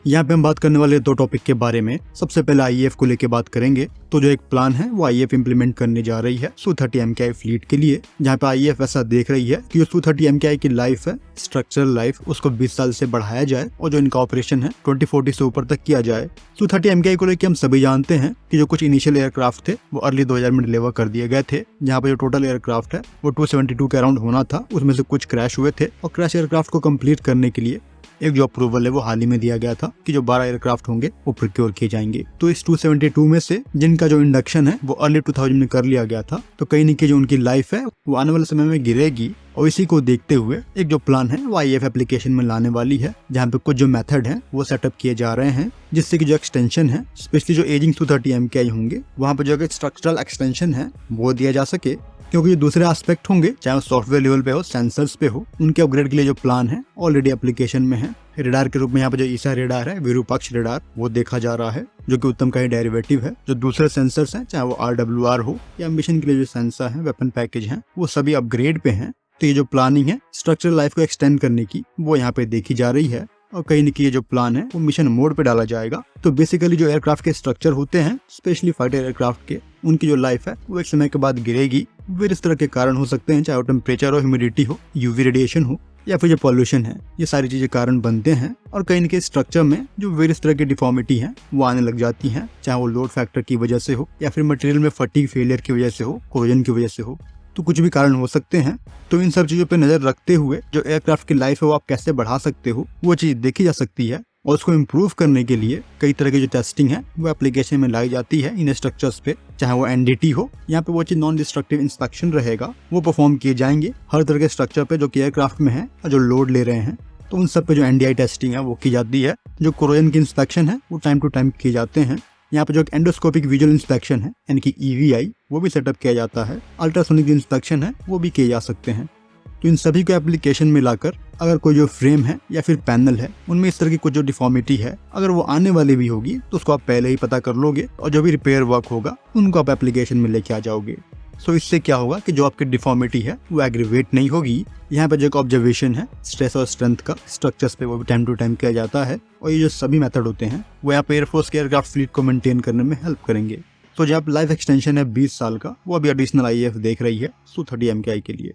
यहाँ पे हम बात करने वाले दो टॉपिक के बारे में। सबसे पहले आईएएफ को लेके बात करेंगे। तो जो एक प्लान है वो आईएएफ इंप्लीमेंट करने जा रही है Su-30 MKI फ्लीट के लिए, जहाँ पे आईएएफ ऐसा देख रही है कि जो Su-30 MKI की लाइफ है, स्ट्रक्चरल लाइफ, उसको 20 साल से बढ़ाया जाए और जो इनका ऑपरेशन है 2040 से ऊपर तक किया जाए। Su-30 MKI को लेकर हम सभी जानते हैं कि जो कुछ इनिशियल एयरक्राफ्ट थे वो अर्ली 2000 में डिलीवर कर दिए गए थे, जहाँ पे जो टोटल एयरक्राफ्ट है वो 272 के अराउंड होना था। उसमें से कुछ क्रैश हुए थे और क्रैश एयरक्राफ्ट को कंप्लीट करने के लिए एक जो अप्रूवल है वो हाल ही में दिया गया था कि जो 12 एयरक्राफ्ट होंगे वो प्रोक्योर किए जाएंगे। तो इस 272 में से जिनका जो इंडक्शन है वो अर्ली 2000 में कर लिया गया था, तो कहीं न कहीं जो उनकी लाइफ है वो आने वाले समय में गिरेगी। और इसी को देखते हुए एक जो प्लान है वो आईएएफ एप्लीकेशन में लाने वाली है, जहाँ पे कुछ जो मेथड है वो सेटअप किए जा रहे हैं, जिससे कि जो एक्सटेंशन है, स्पेशली जो एजिंग Su-30 MKI होंगे वहाँ पे जो स्ट्रक्चरल एक्सटेंशन है वो दिया जा सके। क्योंकि जो दूसरे एस्पेक्ट होंगे, चाहे वो सॉफ्टवेयर लेवल पे हो, सेंसर्स पे हो, उनके अपग्रेड के लिए जो प्लान है ऑलरेडी एप्लीकेशन में है। रेडार के रूप में यहाँ पे जो ईसा रेडार है, विरूपाक्ष रेडार, वो देखा जा रहा है, जो कि उत्तम का ही डेरिवेटिव है। जो दूसरे सेंसर्स हैं, चाहे वो RWR हो या मिशन के लिए जो सेंसर है, वेपन पैकेज है, वो सभी अपग्रेड पे हैं। तो ये जो प्लानिंग है स्ट्रक्चरल लाइफ को एक्सटेंड करने की, वो यहाँ पे देखी जा रही है। और कहीं न कहीं ये जो प्लान है वो मिशन मोड पे डाला जाएगा। तो बेसिकली जो एयरक्राफ्ट के स्ट्रक्चर होते हैं, स्पेशली फाइटर एयरक्राफ्ट के, उनकी जो लाइफ है वो एक समय के बाद गिरेगी। वेरियस तरह के कारण हो सकते हैं, चाहे वो टेम्परेचर हो, ह्यूमिडिटी हो, यूवी रेडिएशन हो, या फिर जो पॉल्यूशन है, ये सारी चीजें कारण बनते हैं। और कहीं न कहीं स्ट्रक्चर में जो वेरियस तरह की डिफॉर्मिटी है वो आने लग जाती हैं, चाहे वो लोड फैक्टर की वजह से हो या फिर मटेरियल में फटीग फेलियर की वजह से हो, कोरोजन की वजह से हो, तो कुछ भी कारण हो सकते हैं। तो इन सब चीजों पे नजर रखते हुए जो एयरक्राफ्ट की लाइफ है वो आप कैसे बढ़ा सकते हो, वो चीज देखी जा सकती है। और उसको इम्प्रूव करने के लिए कई तरह की जो टेस्टिंग है वो एप्लीकेशन में लाई जाती है इन स्ट्रक्चर्स पे, चाहे वो NDT हो, यहाँ पे वो चीज नॉन डिस्ट्रक्टिव इंस्पेक्शन रहेगा, वो परफॉर्म किए जाएंगे हर तरह के स्ट्रक्चर पे जो कि एयरक्राफ्ट में है और जो लोड ले रहे हैं। तो उन सब पे जो NDI टेस्टिंग है वो की जाती है। जो कोरोजन की इंस्पेक्शन है वो टाइम टू टाइम किए जाते हैं। यहाँ पे जो एंडोस्कोपिक विजुअल इंस्पेक्शन है, यानी कि EVI, वो भी सेटअप किया जाता है। अल्ट्रासोनिक इंस्पेक्शन है वो भी किए जा सकते हैं। तो इन सभी को एप्लीकेशन में लाकर अगर कोई जो फ्रेम है या फिर पैनल है उनमें इस तरह की कुछ जो डिफॉर्मिटी है, अगर वो आने वाली भी होगी तो उसको आप पहले ही पता कर लोगे और जो भी रिपेयर वर्क होगा उनको आप एप्लीकेशन में लेके आ जाओगे। सो इससे क्या होगा कि जो आपकी डिफॉर्मिटी है वो एग्रीवेट नहीं होगी। यहाँ पे जो एक ऑब्जर्वेशन है स्ट्रेस और स्ट्रेंथ का स्ट्रक्चर्स पे, वो भी टाइम टू टाइम किया जाता है। और ये जो सभी मेथड होते हैं वो यहाँ पे एयरफोर्स के एयरक्राफ्ट फ्लीट को मेंटेन करने में हेल्प करेंगे। तो जब लाइफ एक्सटेंशन है 20 साल का, वो अभी एडिशनल आईएएफ देख रही है Su-30 MKI के लिए।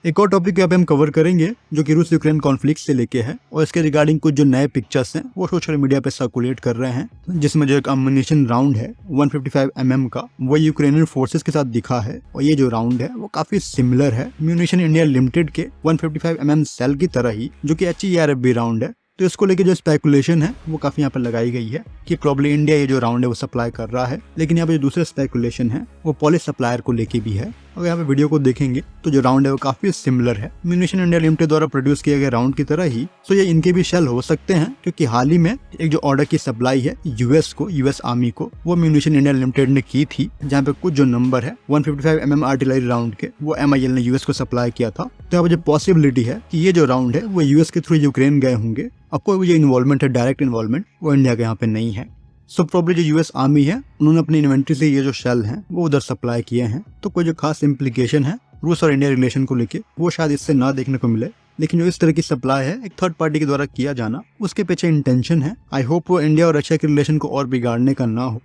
एक और टॉपिक यहाँ पे हम कवर करेंगे जो कि रूस यूक्रेन कॉन्फ्लिक्ट से लेके है, और इसके रिगार्डिंग कुछ जो नए पिक्चर्स हैं वो सोशल मीडिया पे सर्कुलेट कर रहे हैं, जिसमें जो एक अम्युनिशन राउंड है 155 mm का, वो यूक्रेनियन फोर्सेस के साथ दिखा है। और ये जो राउंड है वो काफी सिमिलर है म्यूनिशन इंडिया लिमिटेड के 155 mm सेल की तरह ही, जो कि HERFB राउंड है। तो इसको लेके जो स्पेकुलेशन है वो काफी यहाँ पर लगाई गई है कि प्रॉब्ली इंडिया ये जो राउंड है वो सप्लाई कर रहा है। लेकिन यहाँ पे जो दूसरे स्पेकुलेशन है वो पॉलिश सप्लायर को लेके भी है। अगर यहाँ पे वीडियो को देखेंगे तो जो राउंड है वो काफी सिमिलर है म्यूनिशन इंडिया लिमिटेड द्वारा प्रोड्यूस किए गए राउंड की तरह ही। तो ये इनके भी शेल हो सकते हैं, क्योंकि हाल ही में एक जो ऑर्डर की सप्लाई है यूएस आर्मी को, वो म्यूनिशन इंडिया लिमिटेड ने की थी, जहाँ पे कुछ जो नंबर है 155 mm आर्टिलरी राउंड के वो MIL ने यूएस को सप्लाई किया था। तो यहाँ पे जो पॉसिबिलिटी है कि ये जो राउंड है वो यूएस के थ्रू यूक्रेन गए होंगे, और कोई जो इन्वॉल्वमेंट है, डायरेक्ट इन्वॉल्वमेंट, वो इंडिया के यहाँ पे नहीं है। सो प्रॉब्ली जो यूएस आर्मी है उन्होंने अपनी इन्वेंट्री से ये जो शेल हैं वो उधर सप्लाई किए हैं। तो कोई जो खास इम्प्लीकेशन है रूस और इंडिया रिलेशन को लेके वो शायद इससे ना देखने को मिले, लेकिन जो इस तरह की सप्लाई है एक थर्ड पार्टी के द्वारा किया जाना, उसके पीछे इंटेंशन है। आई होप वो इंडिया और रशिया के रिलेशन को और बिगाड़ने का ना हो।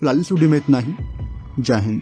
फिलहाल इस वीडियो में इतना ही। जय हिंद।